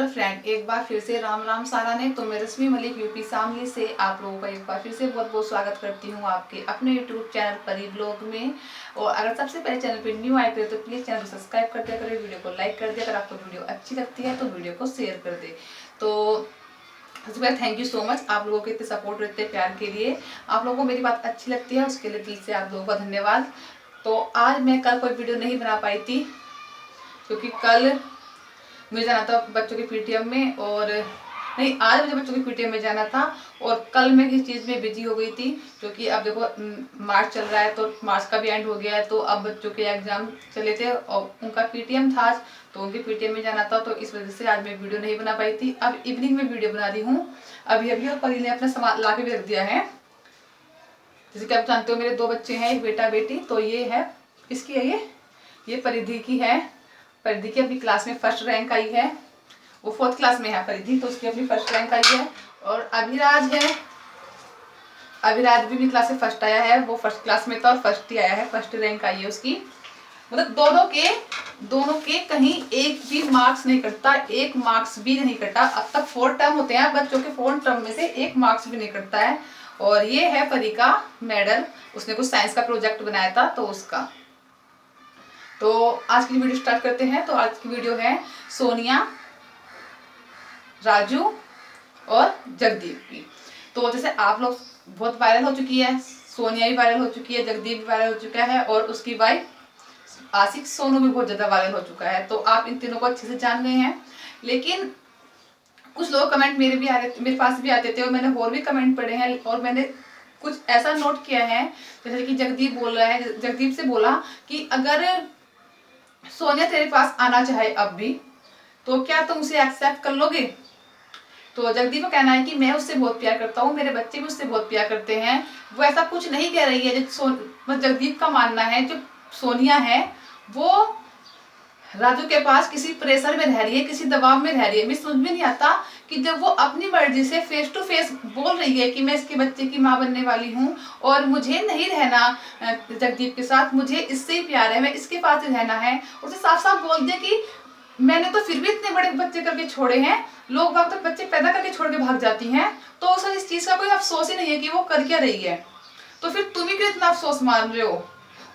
Hello friend, एक बार फिर से राम राम सारा ने। तो मैं रश्मि मलिक यूपी शामली से आप लोगों का एक बार फिर से बहुत बहुत स्वागत करती हूँ आपके अपने यूट्यूब चैनल परी ब्लॉग में। और अगर सबसे पहले चैनल पे न्यू आए थे तो प्लीज़ चैनल को सब्सक्राइब कर दिया करें, वीडियो को लाइक कर दिया। अगर आपको वीडियो अच्छी लगती है तो वीडियो को शेयर कर दे। तो सबसे पहले थैंक यू सो मच आप लोगों के इतने सपोर्ट और इतने प्यार के लिए। आप लोगों को मेरी बात अच्छी लगती है, उसके लिए दिल से आप लोगों का धन्यवाद। तो आज मैं कल कोई वीडियो नहीं बना पाई थी क्योंकि कल मुझे जाना था बच्चों के पीटीएम में, और नहीं, आज मुझे बच्चों के पीटीएम में जाना था। और कल मैं किसी चीज़ में बिजी हो गई थी क्योंकि अब देखो मार्च चल रहा है तो मार्च का भी एंड हो गया है। तो अब बच्चों के एग्जाम चले थे और उनका पीटीएम था आज, तो उनके पीटीएम में जाना था। तो इस वजह से आज मैं वीडियो नहीं बना पाई थी। अब इवनिंग में वीडियो बना रही हूँ अभी अभी। और परी ने अपना सामान ला के भी रख दिया है। जैसे कि आप जानते हो मेरे दो बच्चे हैं, एक बेटा बेटी। तो ये है इसकी है, ये परिधि की है। परिधि की अपनी क्लास में फर्स्ट रैंक आई है। वो 4th क्लास में है परिधि, तो उसकी अपनी फर्स्ट रैंक आई है। और अभिराज है, अभिराज भी अपनी क्लास में फर्स्ट आया है। वो फर्स्ट क्लास में था और फर्स्ट ही आया है, फर्स्ट रैंक आई है उसकी। मतलब दोनों के कहीं एक भी मार्क्स नहीं कटता, एक मार्क्स भी नहीं कटा। अब तक 4 टर्म होते हैं बच्चों के, 4 टर्म में से एक मार्क्स भी नहीं कटता है। और ये है परी का मेडल, उसने कुछ साइंस का प्रोजेक्ट बनाया था तो उसका। तो आज की वीडियो स्टार्ट करते हैं। तो आज की वीडियो है सोनिया, राजू और जगदीप की। तो जैसे आप लोग बहुत वायरल हो चुकी है, सोनिया भी वायरल हो चुकी है, जगदीप भी वायरल हो चुका है, और उसकी वाइफ आशिक सोनू भी बहुत ज्यादा वायरल हो चुका है। तो आप इन तीनों को अच्छे से जान गए हैं। लेकिन कुछ लोग कमेंट मेरे पास भी आते थे और मैंने और भी कमेंट पढ़े हैं। और मैंने कुछ ऐसा नोट किया है, जैसे कि जगदीप बोल रहा है, जगदीप से बोला कि अगर सोनिया तेरे पास आना चाहे अब भी तो क्या तुम उसे एक्सेप्ट कर लोगे? तो जगदीप का कहना है कि मैं उससे बहुत प्यार करता हूँ, मेरे बच्चे भी उससे बहुत प्यार करते हैं। वो ऐसा कुछ नहीं कह रही है। मतलब जगदीप का मानना है जो सोनिया है वो राजू के पास किसी प्रेशर में रह रही है, किसी दबाव में रह रही है। मुझे समझ में नहीं आता कि जब वो अपनी मर्जी से फेस टू फेस बोल रही है कि मैं इसके बच्चे की माँ बनने वाली हूँ और मुझे नहीं रहना जगदीप के साथ, मुझे इससे ही प्यार है, मैं इसके पास ही रहना है। उसे साफ साफ बोल दे कि मैंने तो फिर भी इतने बड़े बच्चे करके छोड़े हैं, लोग बाग तो बच्चे पैदा करके छोड़ के भाग जाती हैं। तो उसे इस चीज का कोई अफसोस ही नहीं है कि वो कर क्या रही है। तो फिर तुम ही क्यों इतना अफसोस मान रहे हो?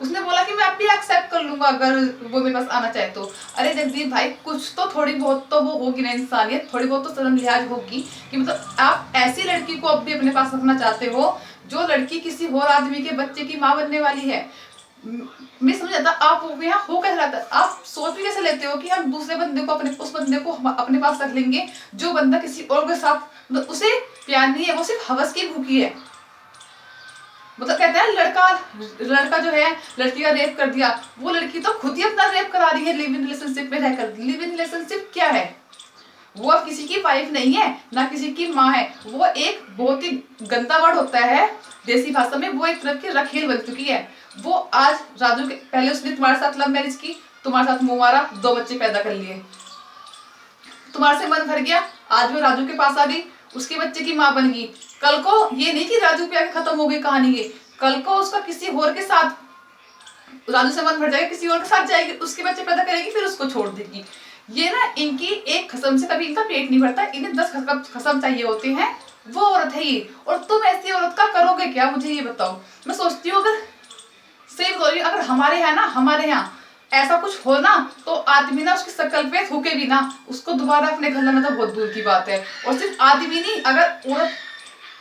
उसने बोला कि मैं अब भी एक्सेप्ट कर लूंगा अगर वो मेरे पास आना चाहे तो। अरे जगदीप भाई, कुछ तो थोड़ी बहुत तो वो होगी ना इंसानियत, थोड़ी बहुत तो शर्म लिहाज होगी कि मतलब आप ऐसी लड़की को अब भी अपने पास रखना चाहते हो जो लड़की किसी और आदमी के बच्चे की माँ बनने वाली है। मैं समझ आता आप यहाँ हो कैसे रहता है? आप सोच भी कैसे लेते हो कि हम दूसरे बंदे को उस बंदे को अपने पास रख लेंगे जो बंदा किसी और के साथ, मतलब उसे प्यार नहीं है, वो सिर्फ हवस की भूखी है। मतलब कहते हैं लड़का जो है लड़की का रेप कर दिया, वो लड़की तो खुद ही अपना रेप करा रही है लिव इन रिलेशनशिप में रहकर। लिव इन रिलेशनशिप क्या है? वो अब किसी की वाइफ नहीं है ना किसी की माँ है, वो एक बहुत ही गंदा वर्ड होता है देसी भाषा में, वो एक तरह की रखेल बन चुकी है। वो आज राजू के पहले उसने तुम्हारे साथ लव मैरिज की, तुम्हारे साथ मुंह मारा, 2 बच्चे पैदा कर लिए, तुम्हारे से मन भर गया, आज वो राजू के पास आ गई, उसके बच्चे की माँ बन गई। कल को ये नहीं कि राजू पे आके खत्म हो गई कहानी, ये कल को उसका किसी और के साथ, राजू से मन भर जाएगा, किसी और के साथ जाएगी, उसके बच्चे पैदा करेगी, फिर उसको छोड़ देगी। ये ना इनकी एक खसम से कभी इनका पेट नहीं भरता, इन्हें 10 खसम चाहिए होते हैं। वो औरत है ये, और तुम ऐसी औरत का करोगे क्या, मुझे ये बताओ। मैं सोचती हूँ अगर सही बोल रही हूँ, अगर हमारे यहाँ ऐसा कुछ हो ना तो आदमी ना उसकी शक्ल पे थूके भी ना, उसको दोबारा अपने घर लाना तो बहुत दूर की बात है। और सिर्फ आदमी नहीं,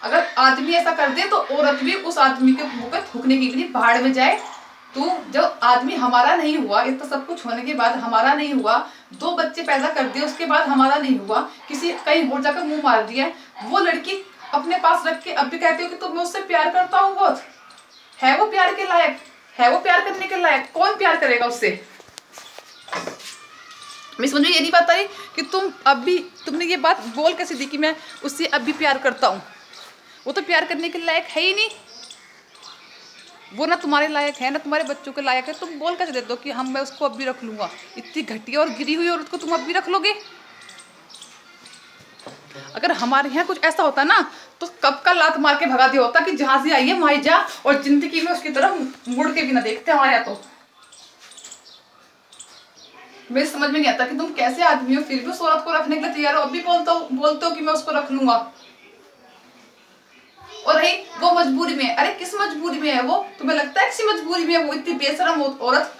अगर आदमी ऐसा कर दे तो औरत भी उस आदमी के मुंह पे थूकने की भी बाहर में जाए। तू जब आदमी हमारा नहीं हुआ, इतना सब कुछ होने के बाद हमारा नहीं हुआ, 2 बच्चे पैदा कर दिए उसके बाद हमारा नहीं हुआ, किसी कहीं और जाकर मुंह मार दिया, वो लड़की अपने पास रख के अब भी कहती हो कि तुम मुझसे प्यार करता हूँ बहुत, है वो प्यार के लायक? है वो प्यार करने के लायक? कौन प्यार करेगा उससे? मैं समझ में ये नहीं बात आई कि तुमने ये बात बोल कैसे दी कि मैं उससे अब भी प्यार करता हूँ। वो तो प्यार करने के लायक है ही नहीं, वो ना तुम्हारे लायक है ना तुम्हारे बच्चों के लायक है। तुम बोल कैसे देते हो कि मैं उसको अब भी रख लूंगा? इतनी घटिया और गिरी हुई औरत को तुम अब भी रख लोगे? अगर हमारे यहाँ कुछ ऐसा होता ना तो कब का लात मार के भगा दिया होता कि जहां से आई है वहीं जा, और जिंदगी में उसकी तरफ मुड़ के भी ना देखते हमारे यहाँ। तो मुझे समझ में नहीं आता कि तुम कैसे आदमी हो, फिर भी उस औरत को रखने के लिए तैयार हो। अभी बोलते हो कि मैं उसको रख लूंगा। और रही वो मजबूरी में, अरे किस मजबूरी में है वो? तुम्हें लगता है किसी मजबूरी में है वो? इतनी बेशरम औरत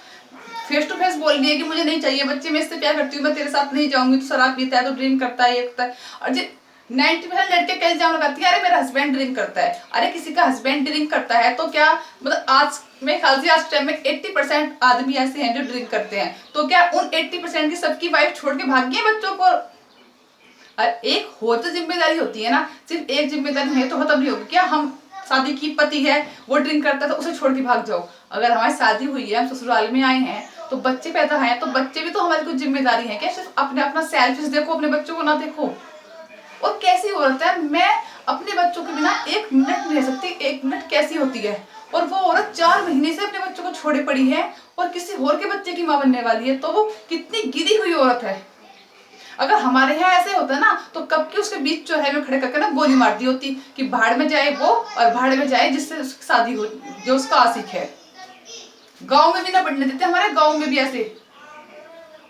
फेस टू फेस बोल रही है कि मुझे नहीं चाहिए बच्चे, मैं इससे प्यार करती हूँ, मैं तेरे साथ नहीं जाऊंगी, तो शराब पीता है, तो ड्रिंक करता है, ये करता है। और 90% लड़के कैसे इल्जाम लगाती है, अरे मेरा हस्बैंड ड्रिंक करता है। अरे किसी का हस्बैंड ड्रिंक करता है तो क्या मतलब, आज मेरे ख्याल से आज टाइम में 80% आदमी ऐसे हैं जो ड्रिंक करते हैं, तो क्या उन 80% की सबकी वाइफ छोड़ के भाग गई बच्चों को? और एक हो तो जिम्मेदारी होती है ना, सिर्फ एक जिम्मेदारी है तो खत्म नहीं होगी क्या? हम शादी की, पति है वो ड्रिंक करता है तो उसे छोड़ के भाग जाओ। अगर हमारी शादी हुई है, हम ससुराल में आए हैं, तो बच्चे पैदा हैं, तो बच्चे भी तो हमारी कुछ जिम्मेदारी है क्या? सिर्फ अपना सेल्फिश देखो, अपने बच्चों को ना देखो। और कैसी औरत है, मैं अपने बच्चों के बिना 1 मिनट नहीं रह सकती। 1 मिनट कैसी होती है? और वो औरत 4 महीने से अपने बच्चों को छोड़े पड़ी है और किसी और के बच्चे की मां बनने वाली है, तो वो कितनी गिरी हुई औरत है। अगर हमारे यहाँ ऐसे होता ना, तो कब की उसके बीच चौराहे में खड़े करके ना गोली मार दी होती कि भाड़ में जाए वो, और भाड़ में जाए जिससे उसकी शादी हो, जो उसका आशिक है। गांव में भी ना बढ़ने देते, हमारे गांव में भी ऐसे।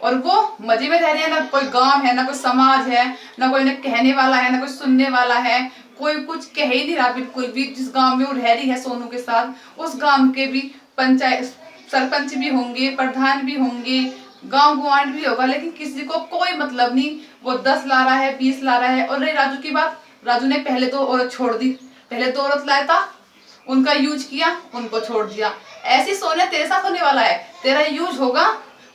और वो मजे में रह रहे हैं, ना कोई गांव है, ना कोई समाज है, ना कोई ना कहने वाला है, ना कोई सुनने वाला है, कोई कुछ कह ही नहीं रहा बिल्कुल भी। जिस गांव में वो रह रही है सोनू के साथ, उस गांव के भी पंचायत सरपंच भी होंगे, प्रधान भी होंगे, गांव गुआंढ भी होगा, लेकिन किसी को कोई मतलब नहीं। वो 10 ला रहा है, 20 ला रहा है। और रही राजू की बात, राजू ने पहले 2 औरत छोड़ दी, पहले 2 औरत लाया था, उनका यूज किया, उनको छोड़ दिया। ऐसी सोनिया तेरे साथ होने वाला है, तेरा यूज होगा,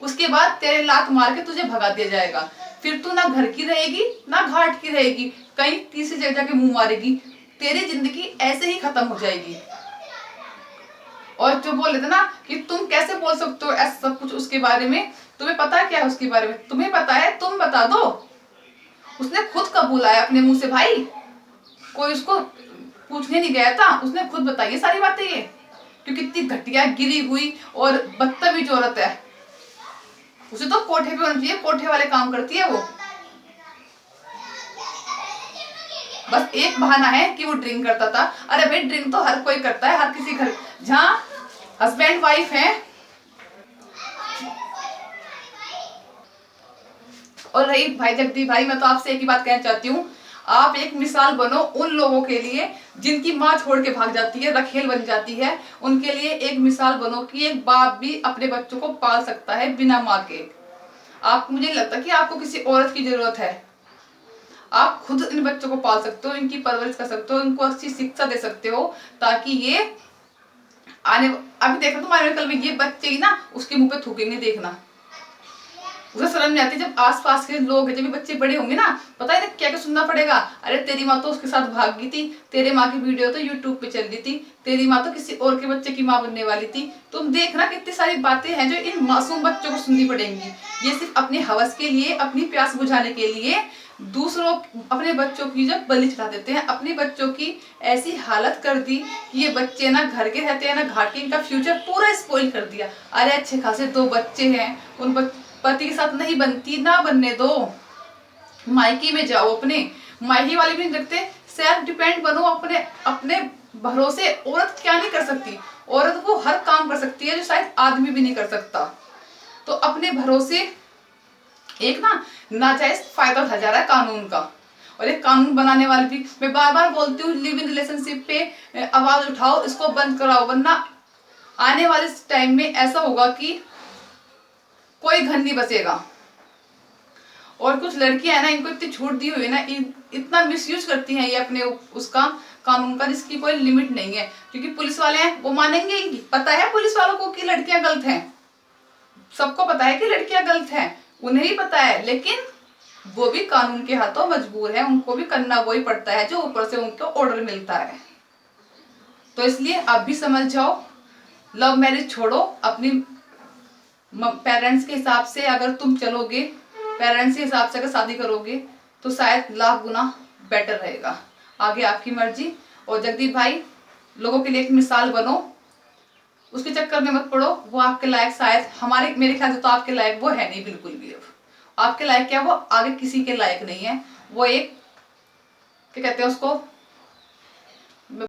उसके बाद तेरे लात मार के तुझे भगा दिया जाएगा। फिर तू ना घर की रहेगी ना घाट की रहेगी, कहीं तीसरी जगह जाके मुंह मारेगी। तेरी जिंदगी ऐसे ही खत्म हो जाएगी। और जो बोले थे ना कि तुम कैसे बोल सकते हो ऐसा सब कुछ उसके बारे में, तुम्हें पता है क्या है उसके बारे में? तुम्हें पता है? तुम बता दो। उसने खुद कबूला है अपने मुंह से भाई, कोई उसको पूछने नहीं गया था, उसने खुद बताई सारी बातें ये। क्योंकि इतनी घटिया, गिरी हुई और बदतमीज औरत है। उसे तो कोठे पे होना चाहिए, कोठे वाले काम करती है वो। बस एक बहाना है कि वो ड्रिंक करता था। अरे भाई ड्रिंक तो हर कोई करता है, हर किसी घर, जहाँ हस्बैंड वाइफ है। और रही भाई जगदीप भाई, मैं तो आपसे एक ही बात कहना चाहती हूँ, आप एक मिसाल बनो उन लोगों के लिए जिनकी माँ छोड़ के भाग जाती है, रखेल बन जाती है। उनके लिए एक मिसाल बनो कि एक बाप भी अपने बच्चों को पाल सकता है बिना माँ के। आप, मुझे नहीं लगता कि आपको किसी औरत की जरूरत है। आप खुद इन बच्चों को पाल सकते हो, इनकी परवरिश कर सकते हो, इनको अच्छी शिक्षा दे सकते हो, ताकि ये आने, अभी देखो तुम्हारे कल में ये बच्चे ही ना उसके मुंह पे थूकेंगे, देखना। उसे शर्म नहीं आती जब आसपास के लोग हैं, जब ये बच्चे बड़े होंगे ना, पता है ना क्या क्या सुनना पड़ेगा? अरे तेरी माँ तो उसके साथ भाग गई थी, तेरे माँ की वीडियो तो यूट्यूब पे चल रही थी, तेरी माँ तो किसी और के बच्चे की माँ बनने वाली थी। तुम देखना कितनी सारी बातें हैं जो इन मासूम बच्चों को सुननी पड़ेंगी। ये सिर्फ अपने हवस के लिए, अपनी प्यास बुझाने के लिए दूसरों, अपने बच्चों की जब बलि चढ़ा देते हैं, अपने बच्चों की ऐसी हालत कर दी कि ये बच्चे ना घर के रहते हैं ना घाट के, इनका फ्यूचर पूरा स्पॉइल कर दिया। अरे अच्छे खासे 2 बच्चे हैं, उन पति के साथ नहीं बनती, ना बनने दो, मायके में जाओ अपने। मायके वाले भी नहीं रखते, सेल्फ डिपेंड बनो, अपने अपने भरोसे। औरत क्या नहीं कर सकती? औरत वो हर काम कर सकती है जो शायद आदमी भी नहीं कर सकता। तो अपने भरोसे एक ना नाजायज फायदा उठाया जा रहा है कानून का। और एक कानून बनाने वाले भी, मैं बार बार बोलती हूँ, लिव इन रिलेशनशिप पे आवाज उठाओ, इसको बंद कराओ, वरना आने वाले टाइम में ऐसा होगा कि कोई घर नहीं बचेगा। और कुछ लड़कियां है ना, इनको इतनी छूट दी हुई है ना, इतना मिसयूज करती हैं ये अपने उसका कानून का, जिसकी कोई लिमिट नहीं है। क्योंकि पुलिस वाले हैं वो मानेंगे ही, पता है पुलिस वालों को कि लड़कियां गलत हैं, सबको पता है कि लड़कियां गलत हैं, उन्हें ही पता है, लेकिन वो भी कानून के हाथों मजबूर है, उनको भी करना वही पड़ता है जो ऊपर से उनको ऑर्डर मिलता है। तो इसलिए आप भी समझ जाओ, लव मैरिज छोड़ो, अपनी पेरेंट्स के हिसाब से अगर तुम चलोगे, पेरेंट्स के हिसाब से अगर शादी करोगे, तो शायद लाख गुना बेटर रहेगा। आगे आपकी मर्जी। और जगदीप भाई, लोगों के लिए एक मिसाल बनो, उसके चक्कर में मत पड़ो। वो आपके लायक शायद, हमारे मेरे ख्याल से तो आपके लायक वो है नहीं बिल्कुल भी। अब आपके लायक क्या, वो आगे किसी के लायक नहीं है। वो एक, क्या कहते हैं उसको,